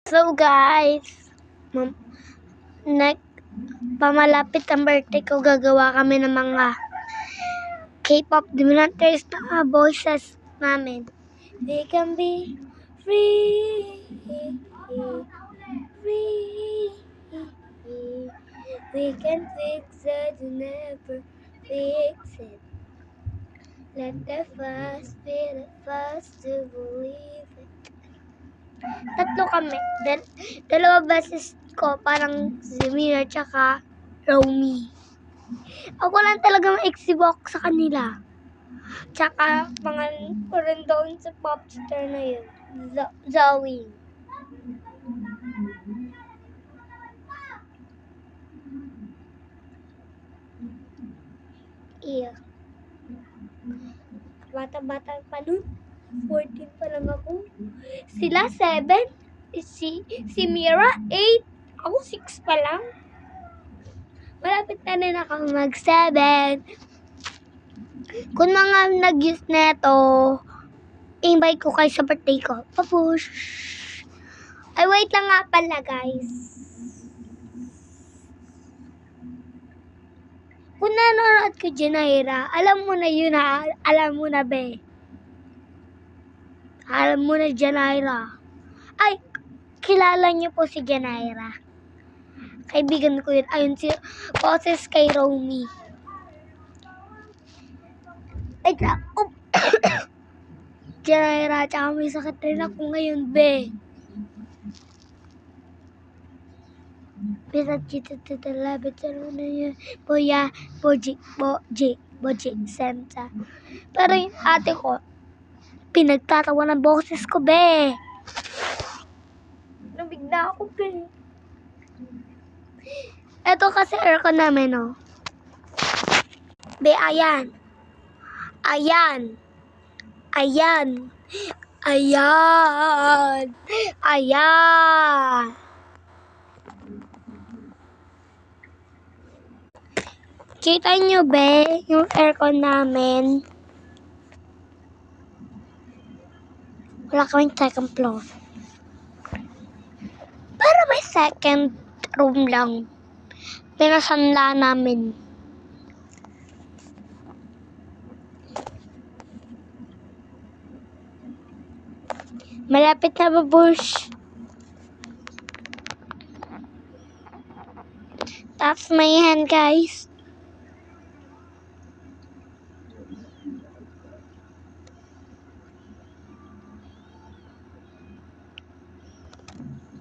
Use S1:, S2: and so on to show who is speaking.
S1: So guys, pamalapit ang birthday ko, gagawa kami ng mga K-pop Demonators na voices namin. We can be free, free. We can fix it, never fix it. Let the first be the first to believe it. Tatlo kami. Dalawa beses ko, parang si Mira tsaka Romy. Ako lang talagang exibok sa kanila. Tsaka mga rin doon sa popstar na yun. Zoe. Iya. Bata-bata pa nun. 14 pa lang ako. Sila 7. Si Mira 8. Ako 6 pa lang. Malapit na rin ako mag 7. Kung mga nag-use neto, invite ko kayo sa birthday ko. Papush! Ay, wait lang nga pala, guys. Kung nanonood ko Janaira, alam mo na yun ha. Alam mo na, be. Alam mo na, Janaira. Ay, kilala niyo po si Janaira. Kaibigan ko yun. Ayun si boses kay Romy. Ay, Janaira, tsaka may sakit rin ako ngayon, be. Bisa kita terlebih terlalu boya boji sensa. Pero yung ate ko, pinagtatawa ng boses ko, be. Nabigla ako, be. Ito kasi aircon namin, oh. Be, ayan. Ayan. Ayan. Ayan. Ayan. Kita nyo, be, yung aircon namin. Wala kaming second floor. Pero may second room lang. Pinasanla namin. Malapit na ba, Bush? That's my hand, guys.